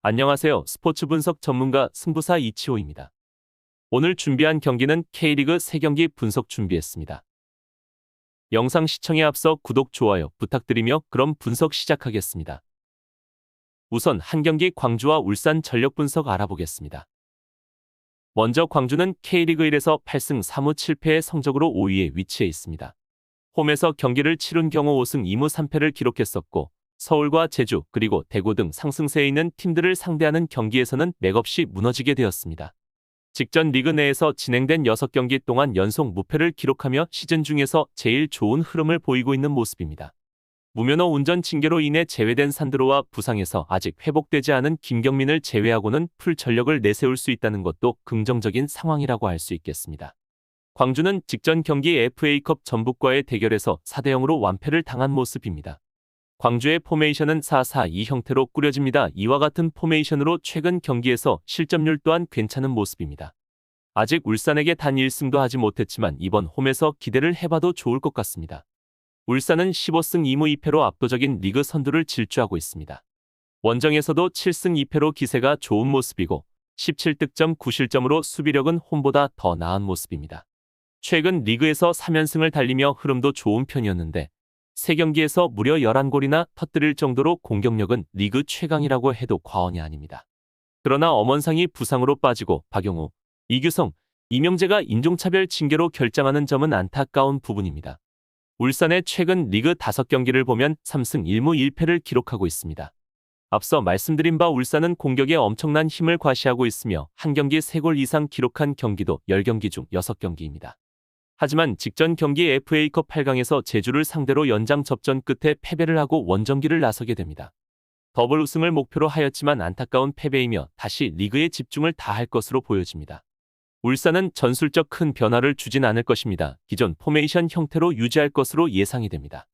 안녕하세요. 스포츠 분석 전문가 승부사 이치호입니다. 오늘 준비한 경기는 K리그 3경기 분석 준비했습니다. 영상 시청에 앞서 구독, 좋아요 부탁드리며 그럼 분석 시작하겠습니다. 우선 한 경기 광주와 울산 전력 분석 알아보겠습니다. 먼저 광주는 K리그 1에서 8승 3무 7패의 성적으로 5위에 위치해 있습니다. 홈에서 경기를 치룬 경우 5승 2무 3패를 기록했었고 서울과 제주 그리고 대구 등 상승세에 있는 팀들을 상대하는 경기에서는 맥없이 무너지게 되었습니다. 직전 리그 내에서 진행된 6경기 동안 연속 무패를 기록하며 시즌 중에서 제일 좋은 흐름을 보이고 있는 모습입니다. 무면허 운전 징계로 인해 제외된 산드로와 부상에서 아직 회복되지 않은 김경민을 제외하고는 풀 전력을 내세울 수 있다는 것도 긍정적인 상황이라고 할 수 있겠습니다. 광주는 직전 경기 FA컵 전북과의 대결에서 4대0으로 완패를 당한 모습입니다. 광주의 포메이션은 4-4-2 형태로 꾸려집니다. 이와 같은 포메이션으로 최근 경기에서 실점률 또한 괜찮은 모습입니다. 아직 울산에게 단 1승도 하지 못했지만 이번 홈에서 기대를 해봐도 좋을 것 같습니다. 울산은 15승 2무 2패로 압도적인 리그 선두를 질주하고 있습니다. 원정에서도 7승 2패로 기세가 좋은 모습이고 17득점 9실점으로 수비력은 홈보다 더 나은 모습입니다. 최근 리그에서 3연승을 달리며 흐름도 좋은 편이었는데 3경기에서 무려 11골이나 터뜨릴 정도로 공격력은 리그 최강이라고 해도 과언이 아닙니다. 그러나 엄원상이 부상으로 빠지고 박용우, 이규성, 이명재가 인종차별 징계로 결장하는 점은 안타까운 부분입니다. 울산의 최근 리그 5경기를 보면 3승 1무 1패를 기록하고 있습니다. 앞서 말씀드린 바 울산은 공격에 엄청난 힘을 과시하고 있으며 한 경기 3골 이상 기록한 경기도 10경기 중 6경기입니다. 하지만 직전 경기 FA컵 8강에서 제주를 상대로 연장 접전 끝에 패배를 하고 원정기를 나서게 됩니다. 더블 우승을 목표로 하였지만 안타까운 패배이며 다시 리그에 집중을 다할 것으로 보여집니다. 울산은 전술적 큰 변화를 주진 않을 것입니다. 기존 포메이션 형태로 유지할 것으로 예상이 됩니다.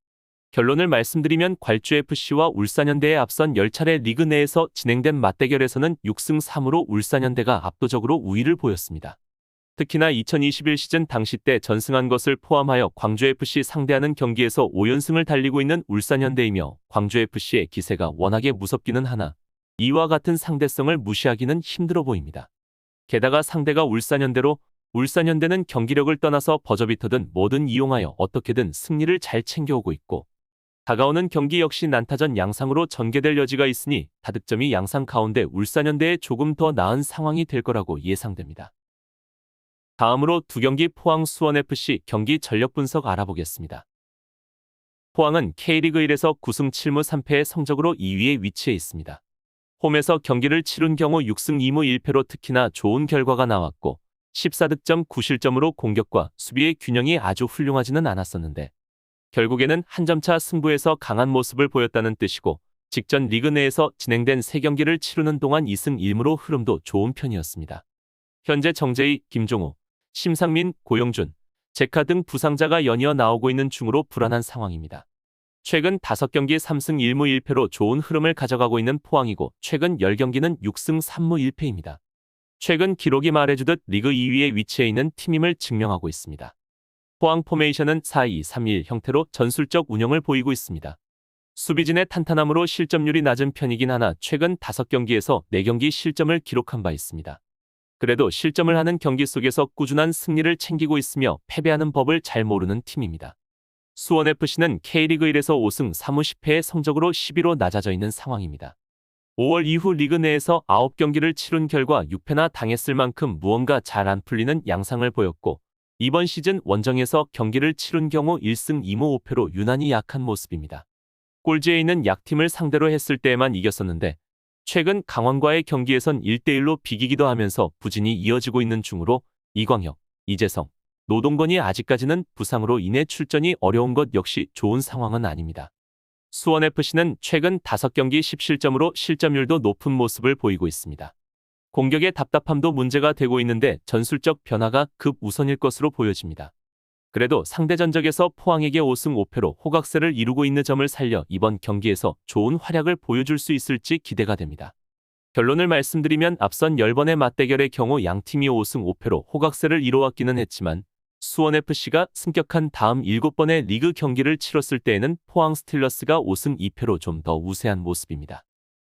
결론을 말씀드리면 괄주FC와 울산현대에 앞선 10차례 리그 내에서 진행된 맞대결에서는 6승 3무로 울산현대가 압도적으로 우위를 보였습니다. 특히나 2021 시즌 당시 때 전승한 것을 포함하여 광주FC 상대하는 경기에서 5연승을 달리고 있는 울산현대이며 광주FC의 기세가 워낙에 무섭기는 하나 이와 같은 상대성을 무시하기는 힘들어 보입니다. 게다가 상대가 울산현대로 울산현대는 경기력을 떠나서 버저비터든 뭐든 이용하여 어떻게든 승리를 잘 챙겨오고 있고 다가오는 경기 역시 난타전 양상으로 전개될 여지가 있으니 다득점이 양상 가운데 울산현대에 조금 더 나은 상황이 될 거라고 예상됩니다. 다음으로 2경기 포항 수원FC 경기 전력 분석 알아보겠습니다. 포항은 K리그 1에서 9승 7무 3패의 성적으로 2위에 위치해 있습니다. 홈에서 경기를 치룬 경우 6승 2무 1패로 특히나 좋은 결과가 나왔고 14득점 9실점으로 공격과 수비의 균형이 아주 훌륭하지는 않았었는데 결국에는 한 점차 승부에서 강한 모습을 보였다는 뜻이고 직전 리그 내에서 진행된 3경기를 치르는 동안 2승 1무로 흐름도 좋은 편이었습니다. 현재 정재희, 김종우, 심상민, 고용준, 제카 등 부상자가 연이어 나오고 있는 중으로 불안한 상황입니다. 최근 5경기 3승 1무 1패로 좋은 흐름을 가져가고 있는 포항이고 최근 10경기는 6승 3무 1패입니다. 최근 기록이 말해주듯 리그 2위에 위치해 있는 팀임을 증명하고 있습니다. 포항 포메이션은 4-2-3-1 형태로 전술적 운영을 보이고 있습니다. 수비진의 탄탄함으로 실점률이 낮은 편이긴 하나 최근 5경기에서 4경기 실점을 기록한 바 있습니다. 그래도 실점을 하는 경기 속에서 꾸준한 승리를 챙기고 있으며 패배하는 법을 잘 모르는 팀입니다. 수원FC는 K리그 1에서 5승 3무 10패의 성적으로 10위로 낮아져 있는 상황입니다. 5월 이후 리그 내에서 9경기를 치룬 결과 6패나 당했을 만큼 무언가 잘 안 풀리는 양상을 보였고 이번 시즌 원정에서 경기를 치룬 경우 1승 2무 5패로 유난히 약한 모습입니다. 꼴찌에 있는 약팀을 상대로 했을 때에만 이겼었는데 최근 강원과의 경기에선 1대1로 비기기도 하면서 부진이 이어지고 있는 중으로 이광혁, 이재성, 노동건이 아직까지는 부상으로 인해 출전이 어려운 것 역시 좋은 상황은 아닙니다. 수원FC는 최근 5경기 10실점으로 실점률도 높은 모습을 보이고 있습니다. 공격의 답답함도 문제가 되고 있는데 전술적 변화가 급우선일 것으로 보여집니다. 그래도 상대 전적에서 포항에게 5승 5패로 호각세를 이루고 있는 점을 살려 이번 경기에서 좋은 활약을 보여줄 수 있을지 기대가 됩니다. 결론을 말씀드리면 앞선 10번의 맞대결의 경우 양팀이 5승 5패로 호각세를 이뤄왔기는 했지만 수원FC가 승격한 다음 7번의 리그 경기를 치렀을 때에는 포항 스틸러스가 5승 2패로 좀 더 우세한 모습입니다.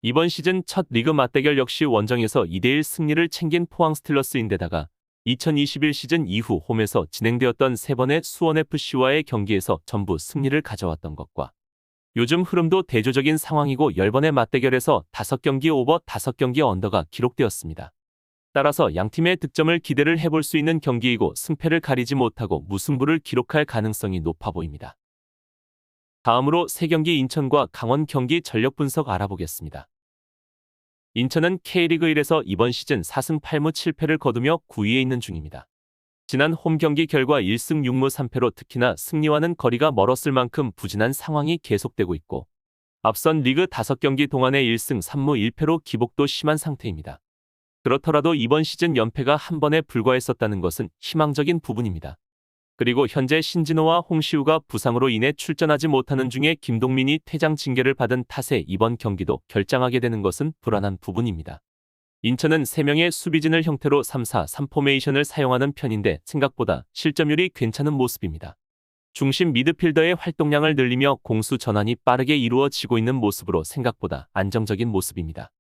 이번 시즌 첫 리그 맞대결 역시 원정에서 2대1 승리를 챙긴 포항 스틸러스인데다가 2021 시즌 이후 홈에서 진행되었던 3번의 수원FC와의 경기에서 전부 승리를 가져왔던 것과 요즘 흐름도 대조적인 상황이고 10번의 맞대결에서 5경기 오버 5경기 언더가 기록되었습니다. 따라서 양팀의 득점을 기대를 해볼 수 있는 경기이고 승패를 가리지 못하고 무승부를 기록할 가능성이 높아 보입니다. 다음으로 3경기 인천과 강원 경기 전력 분석 알아보겠습니다. 인천은 K리그 1에서 이번 시즌 4승 8무 7패를 거두며 9위에 있는 중입니다. 지난 홈 경기 결과 1승 6무 3패로 특히나 승리와는 거리가 멀었을 만큼 부진한 상황이 계속되고 있고 앞선 리그 5경기 동안의 1승 3무 1패로 기복도 심한 상태입니다. 그렇더라도 이번 시즌 연패가 한 번에 불과했었다는 것은 희망적인 부분입니다. 그리고 현재 신진호와 홍시우가 부상으로 인해 출전하지 못하는 중에 김동민이 퇴장 징계를 받은 탓에 이번 경기도 결장하게 되는 것은 불안한 부분입니다. 인천은 3명의 수비진을 형태로 3-4-3 포메이션을 사용하는 편인데 생각보다 실점률이 괜찮은 모습입니다. 중심 미드필더의 활동량을 늘리며 공수 전환이 빠르게 이루어지고 있는 모습으로 생각보다 안정적인 모습입니다.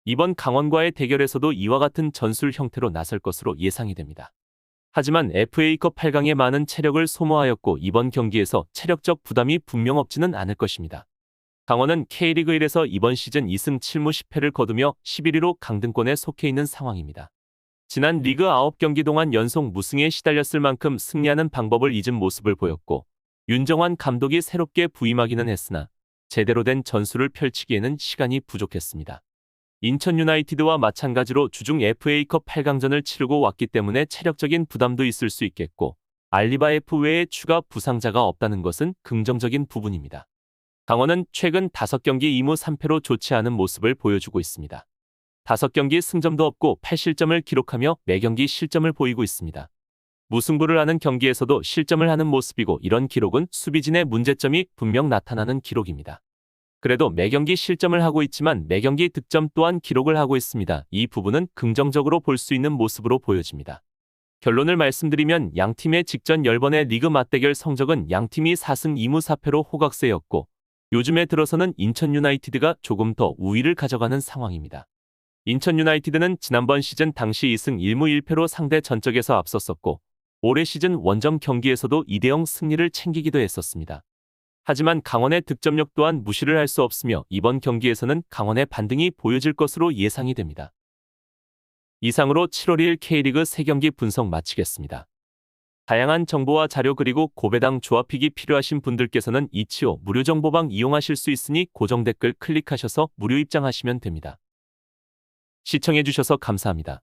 이번 강원과의 대결에서도 이와 같은 전술 형태로 나설 것으로 예상이 됩니다. 하지만 FA컵 8강에 많은 체력을 소모하였고 이번 경기에서 체력적 부담이 분명 없지는 않을 것입니다. 강원은 K리그 1에서 이번 시즌 2승 7무 10패를 거두며 11위로 강등권에 속해 있는 상황입니다. 지난 리그 9경기 동안 연속 무승에 시달렸을 만큼 승리하는 방법을 잊은 모습을 보였고 윤정환 감독이 새롭게 부임하기는 했으나 제대로 된 전술을 펼치기에는 시간이 부족했습니다. 인천 유나이티드와 마찬가지로 주중 FA컵 8강전을 치르고 왔기 때문에 체력적인 부담도 있을 수 있겠고 알리바F 외에 추가 부상자가 없다는 것은 긍정적인 부분입니다. 강원은 최근 5경기 2무 3패로 좋지 않은 모습을 보여주고 있습니다. 5경기 승점도 없고 8실점을 기록하며 매경기 실점을 보이고 있습니다. 무승부를 하는 경기에서도 실점을 하는 모습이고 이런 기록은 수비진의 문제점이 분명 나타나는 기록입니다. 그래도 매경기 실점을 하고 있지만 매경기 득점 또한 기록을 하고 있습니다. 이 부분은 긍정적으로 볼 수 있는 모습으로 보여집니다. 결론을 말씀드리면 양팀의 직전 10번의 리그 맞대결 성적은 양팀이 4승 2무 4패로 호각세였고 요즘에 들어서는 인천 유나이티드가 조금 더 우위를 가져가는 상황입니다. 인천 유나이티드는 지난번 시즌 당시 2승 1무 1패로 상대 전적에서 앞섰었고 올해 시즌 원정 경기에서도 2대0 승리를 챙기기도 했었습니다. 하지만 강원의 득점력 또한 무시를 할 수 없으며 이번 경기에서는 강원의 반등이 보여질 것으로 예상이 됩니다. 이상으로 7월 1일 K리그 3경기 분석 마치겠습니다. 다양한 정보와 자료 그리고 고배당 조합픽이 필요하신 분들께서는 이치오 무료 정보방 이용하실 수 있으니 고정 댓글 클릭하셔서 무료 입장하시면 됩니다. 시청해주셔서 감사합니다.